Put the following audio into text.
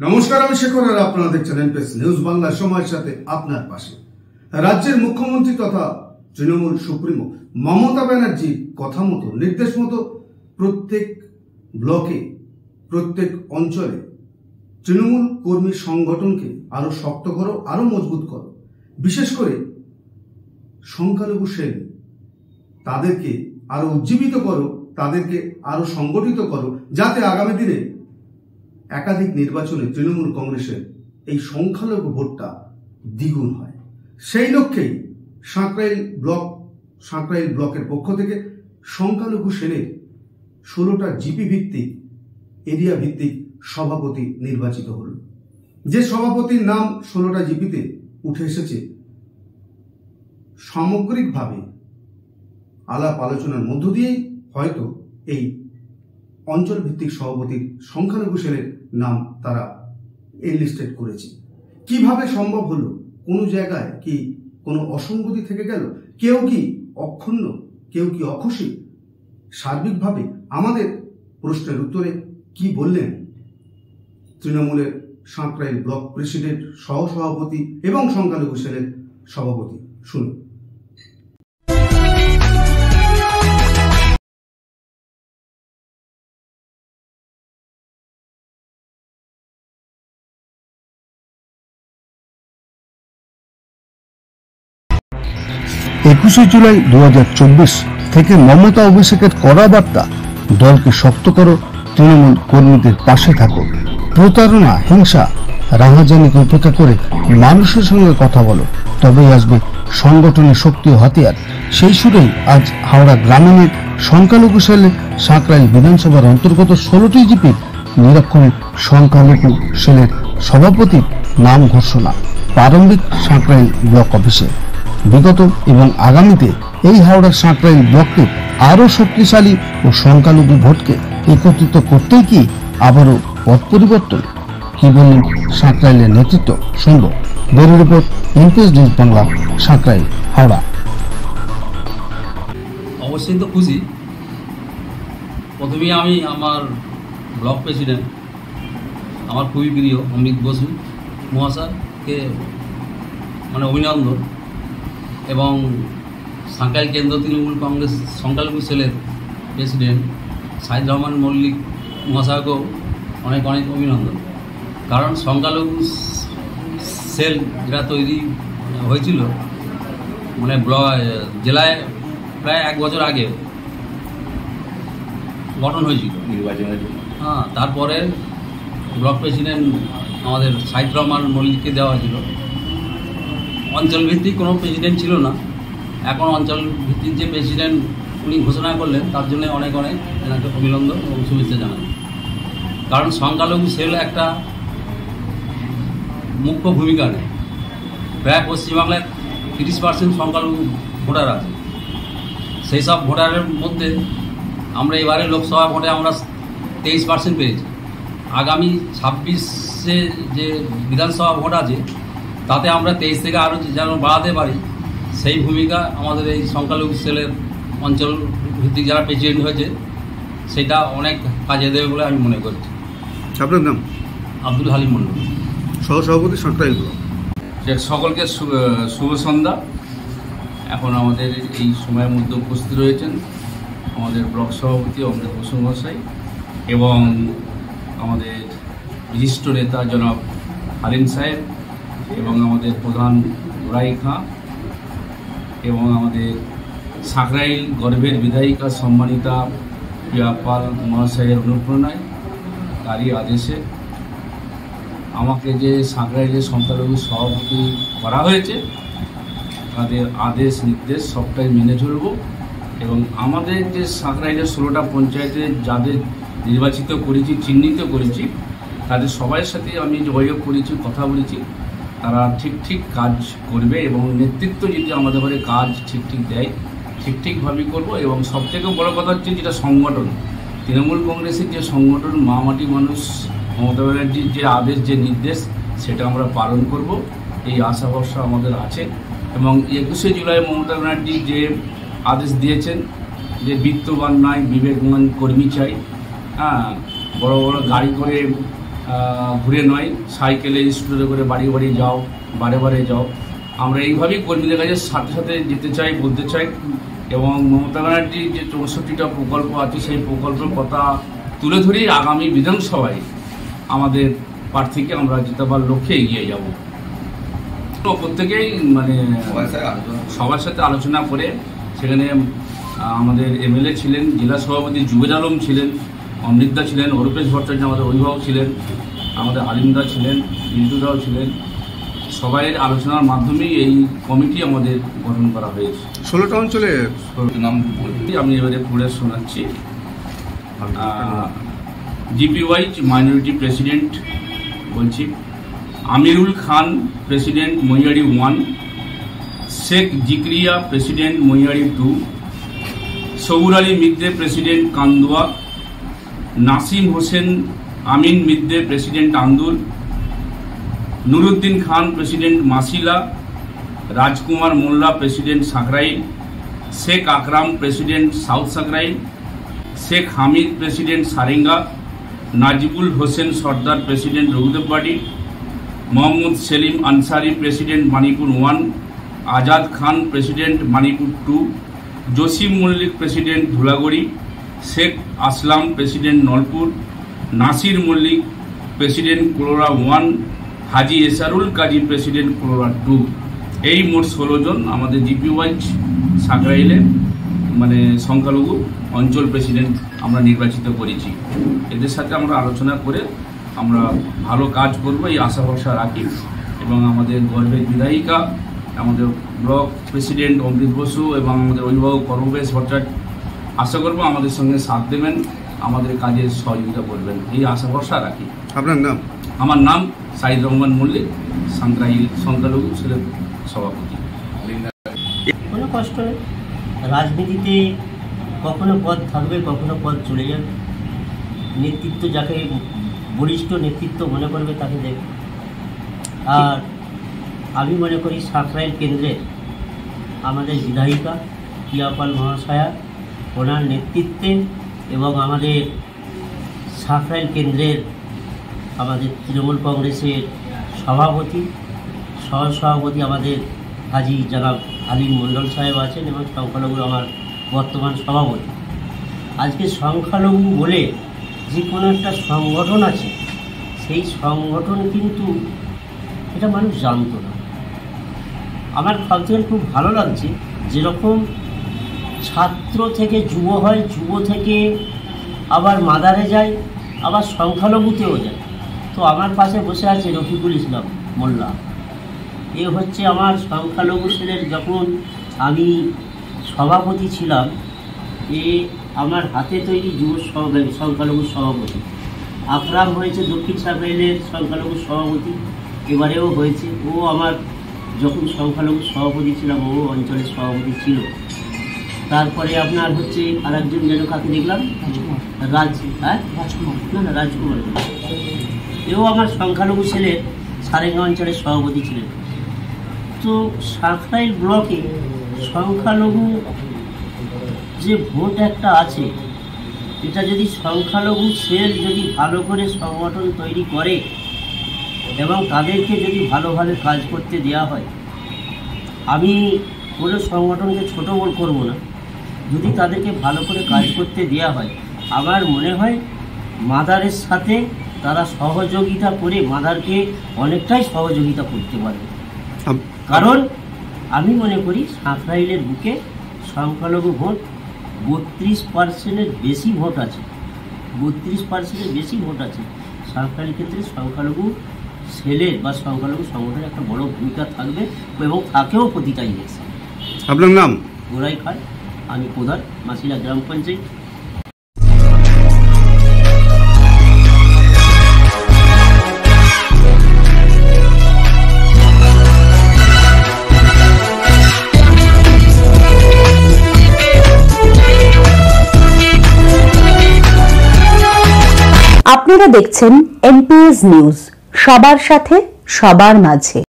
নমস্কার, আমি শেখর আর আপনারা দেখছেন এনপিএস নিউজ বাংলা, সময়ের সাথে আপনার পাশে। রাজ্যের মুখ্যমন্ত্রী তথা তৃণমূল সুপ্রিমো মমতা ব্যানার্জির কথা মতো, নির্দেশ মতো প্রত্যেক ব্লকে, প্রত্যেক অঞ্চলে তৃণমূল কর্মী সংগঠনকে আরো শক্ত করো, আরো মজবুত করো। বিশেষ করে সংখ্যালঘু সেল তাদেরকে আরো উজ্জীবিত করো, তাদেরকে আরো সংগঠিত করো, যাতে আগামী দিনে একাধিক নির্বাচনে তৃণমূল কংগ্রেসের এই সংখ্যালঘু ভোটটা দ্বিগুণ হয়। সেই লক্ষ্যেই সাঁকরাইল ব্লকের পক্ষ থেকে সংখ্যালঘু সেলের 16টা জিপি ভিত্তিক, এরিয়া ভিত্তিক সভাপতি নির্বাচিত হল। যে সভাপতির নাম 16টা জিপিতে উঠে এসেছে, সামগ্রিকভাবে আলাপ আলোচনার মধ্য দিয়েই হয়তো এই অঞ্চল ভিত্তিক সভাপতির সংখ্যালঘু সেলের নাম তারা এনলিস্টেড করেছে। কিভাবে সম্ভব হলো? কোনো জায়গায় কি কোনো অসঙ্গতি থেকে গেল? কেউ কি অক্ষুণ্ণ, কেউ কি অখুশি? সার্বিকভাবে আমাদের প্রশ্নের উত্তরে কি বললেন তৃণমূলের সাঁকরাইল ব্লক প্রেসিডেন্ট, সহসভাপতি এবং সংখ্যালঘু সেলের সভাপতি, শুনুন। 21 জুলাই 2024 থেকে মমতা অভিষেকের কড়া বার্তা, দলকে শক্ত করো, তৃণমূল কর্মীদের পাশে থাকো, প্রতারণা, হিংসা, রাহাজানিকে উপেক্ষা করে মানুষের সঙ্গে কথা বলো, তবেই আসবে সংগঠনের শক্তি ও হাতিয়ার। সেই সুরেই আজ হাওড়া গ্রামীণের সংখ্যালঘু সেলে সাঁকরাইল বিধানসভার অন্তর্গত 16টি জিপির নিরক্ষণ সংখ্যালঘু সেলের সভাপতির নাম ঘোষণা প্রারম্ভিক সাঁকরাইল ব্লক অফিসে। বিগত এবং আগামীতে এই হাওড়ার সাঁকরাইল ব্লককে আরো শক্তিশালী ও সংখ্যালঘু ভোটকে একত্রিত করতেই কি আবারও পথ পরিবর্তন? কি বললেন সাঁকরাইলের নেতৃত্ব, শুনব। Bureau report, NPS news Bangla, Sankrail, Howrah. অবশ্যই তো খুশি। প্রথমেই আমি আমার ব্লক প্রেসিডেন্ট, আমার খুবই প্রিয় অমৃত বসু মহাশয়কে অভিনন্দন, এবং সাঁকরাইল কেন্দ্র তৃণমূল কংগ্রেস সংখ্যালঘু সেলের প্রেসিডেন্ট সাইদ রহমান মল্লিক মহাশয়কেও অনেক অনেক অভিনন্দন। কারণ সংখ্যালঘু সেল যেটা তৈরি হয়েছিল জেলায় প্রায় 1 বছর আগে গঠন হয়েছিল নির্বাচনের জন্য। তারপরে ব্লক প্রেসিডেন্ট আমাদের সাইদ রহমান মল্লিককে দেওয়া হয়েছিল। অঞ্চল ভিত্তিক কোনো প্রেসিডেন্ট ছিল না, এখন অঞ্চল ভিত্তিক যে প্রেসিডেন্ট উনি ঘোষণা করলেন, তার জন্য অনেক অনেক এনাকে অভিনন্দন এবং শুভেচ্ছা জানাই। কারণ সংখ্যালঘু সেল একটা মুখ্য ভূমিকা নেয়। প্রায় পশ্চিমবাংলায় 30% সংখ্যালঘু ভোটার আছে। সেই সব ভোটারের মধ্যে আমরা এবারে লোকসভা ভোটে আমরা 23% পেয়েছি। আগামী 26-এ যে বিধানসভা ভোট আছে, তাতে আমরা 23 থেকে আরও যেন বাড়াতে পারি, সেই ভূমিকা আমাদের এই সংখ্যালঘু সেলের অঞ্চল ভিত্তিক যারা প্রেসিডেন্ট হয়েছে সেটা অনেক কাজে দেবে বলে আমি মনে করছি। আপনার নাম? আব্দুল হালিম মন্ডল, সহসভাপতি, সাঁকরাইল ব্লক। সকলকে শুভ সন্ধ্যা। এখন আমাদের এই সময়ের মধ্যে উপস্থিত রয়েছেন আমাদের ব্লক সভাপতি অমৃত বসু মহাশয় এবং আমাদের বিশিষ্ট নেতা জনাব হালিম সাহেব, এবং আমাদের প্রধান গোড়াই খাঁ, এবং আমাদের সাঁকরাইল গর্বের বিধায়িকা সম্মানিতা প্রিয়া পাল মহাশয়ের অনুপ্রেরণায়, তারই আদেশে আমাকে যে সাঁকরাইলের সংখ্যালঘু সভাপতি করা হয়েছে, তাদের আদেশ নির্দেশ সবটাই মেনে চলব। এবং আমাদের যে সাঁকরাইলের 16টা পঞ্চায়েতে যাদের নির্বাচিত করেছি, চিহ্নিত করেছি, তাদের সবার সাথে আমি যোগাযোগ করেছি, কথা বলেছি, তারা ঠিক কাজ করবে এবং নেতৃত্ব যদি আমাদের ঘরে কাজ ঠিক দেয়, ঠিকভাবেই করব। এবং সবথেকে বড় কথা হচ্ছে যেটা সংগঠন, তৃণমূল কংগ্রেসের যে সংগঠন, মা মাটি মানুষ, মমতা ব্যানার্জির যে আদেশ, যে নির্দেশ, সেটা আমরা পালন করব, এই আশা ভরসা আমাদের আছে। এবং 21শে জুলাই মমতা ব্যানার্জি যে আদেশ দিয়েছেন যে বিত্তবান নয়, বিবেকবান কর্মী চাই, বড় বড় গাড়ি করে ঘুরে নয়, সাইকেলে স্কুলে করে বাড়ি বাড়ি যাও, বারে বারে যাও। আমরা এইভাবেই কর্মীদের কাছে সাথে সাথে যেতে চাই, বলতে চাই। এবং মমতা ব্যানার্জির যে 64টা প্রকল্প আছে সেই প্রকল্পের কথা তুলে ধরেই আগামী বিধানসভায় আমাদের প্রার্থীকে আমরা জেতাবার লক্ষ্যে এগিয়ে যাব। তো প্রত্যেকেই মানে সবার সাথে আলোচনা করে সেখানে আমাদের এমএলএ ছিলেন, জেলা সভাপতি জুবের আলম ছিলেন, অমৃতদা ছিলেন, অরূপেশ ভট্টাচার্য আমাদের অভিভাবক ছিলেন, আমাদের আলিমদা ছিলেন, বিন্দুদাও ছিলেন। সবাইয়ের আলোচনার মাধ্যমেই এই কমিটি আমাদের গঠন করা হয়েছে। 16টা অঞ্চলে নাম আমি এবারে পড়ে শোনাচ্ছি। জিপিওয়াইজ মাইনরিটি প্রেসিডেন্ট বলছি, Amirul Khan president Mahiyari 1, Sheikh Zikriya president Mahiyari 2, Sabur Ali Midde president Kandua, Nasim Hossain Amin Midde president Andul, Nuruddin Khan president Masila, Rajkumar Molla president Sankrail, Sheikh Akram president south Sankrail, Sheikh Hamid president Sarenga, Najibul Hossain Sardar president Raghudebbari, Mohammad Selim Ansari president Manipur 1, Azad Khan president Manipur 2, Jasim Mallick president Dhulagori, Sheikh Aslam president Nalpur, Nasir Mallick president কোলোরা 1, হাজি এসারুল কাজী প্রেসিডেন্ট কোলোরা 2। এই মোট 16 জন আমাদের জিপিওয়াইজ সাকরাইলে মানে সংখ্যালঘু অঞ্চল প্রেসিডেন্ট আমরা নির্বাচিত করেছি। এদের সাথে আমরা আলোচনা করে আমরা ভালো কাজ করব এই আশা ভরসা রাখি। এবং আমাদের গর্বের বিধায়িকা আমাদের ব্লক প্রেসিডেন্ট অমৃত বসু এবং আমাদের অভিভাবক অরূপেশ ভট্টাচার্য আশা করব আমাদের সঙ্গে সাথ দেবেন, আমাদের কাজে সহযোগিতা করবেন, এই আশা ভরসা রাখি। আপনার নাম? আমার নাম সাইদ রহমান মল্লিক, সাঁকরাইল সংখ্যালঘু সেলের সভাপতি। কোনো কষ্ট নেই, রাজনীতিতে কখনো পদ থাকবে, কখনো পদ চলে যাবে। নেতৃত্ব যাকে বরিষ্ঠ নেতৃত্ব মনে করবে তাকে দেবে। আর আমি মনে করি সাকরাইল কেন্দ্রে আমাদের বিধায়িকা কিয়াপাল মহাশয়া, ওনার নেতৃত্বে এবং আমাদের সাকরাইল কেন্দ্রের আমাদের তৃণমূল কংগ্রেসের সভাপতি, সহসভাপতি আমাদের হাজি জনাব আলিম মণ্ডল সাহেব আছেন এবং সংখ্যালঘুর আমার বর্তমান সভাপতি। আজকে সংখ্যালঘু বলে যে কোনো একটা সংগঠন আছে, সেই সংগঠন কিন্তু এটা মানুষ জানতো না। আমার ভাবতে খুব ভালো লাগছে, যেরকম ছাত্র থেকে যুব হয়, যুব থেকে আবার মাদারে যায়, আবার সংখ্যালঘুতেও যায়। তো আমার পাশে বসে আছে রফিকুল ইসলাম মোল্লা, এ হচ্ছে আমার সংখ্যালঘু সেলের যখন আমি সভাপতি ছিলাম, এ আমার হাতে তৈরি যুব সংখ্যালঘু সভাপতি। আকরাম হয়েছে দক্ষিণ সাকরাইলের সংখ্যালঘু সভাপতি, এবারেও হয়েছে। ও আমার যখন সংখ্যালঘু সভাপতি ছিলাম ও অঞ্চলের সভাপতি ছিল। তারপরে আপনার হচ্ছে আরেকজন যেন কাকে দেখলাম, রাজকুমার, এও আমার সংখ্যালঘু ছেলে সারেঙ্গা অঞ্চলের সভাপতি ছিলেন। তো সাকরাইল ব্লকে সংখ্যালঘু যে ভোট একটা আছে, এটা যদি সংখ্যালঘু সেল যদি ভালো করে সংগঠন তৈরি করে এবং তাদেরকে যদি ভালোভাবে কাজ করতে দেওয়া হয়, আমি কোনো সংগঠনকে ছোটো বড় করবো না, যদি তাদেরকে ভালো করে কাজ করতে দেওয়া হয়, আমার মনে হয় মাদারের সাথে তারা সহযোগিতা করে মাদারকে অনেকটাই সহযোগিতা করতে পারবে। কারণ আমি মনে করি সাকরাইলের বুকে সংখ্যালঘু ভোট 32%-এর বেশি ভোট আছে, 32%-এর বেশি ভোট আছে। সাকরাইল ক্ষেত্রে সংখ্যালঘু সেলের বা সংখ্যালঘু সংগঠনের একটা বড় ভূমিকা থাকবে এবং তাকেও প্রতিটাই গেছে। আপনার নাম? গোরাই খান, আমি প্রধান মাসিলা গ্রাম পঞ্চায়েত। আপনারা দেখছেন এনপিএস নিউজ, সবার সাথে সবার মাঝে।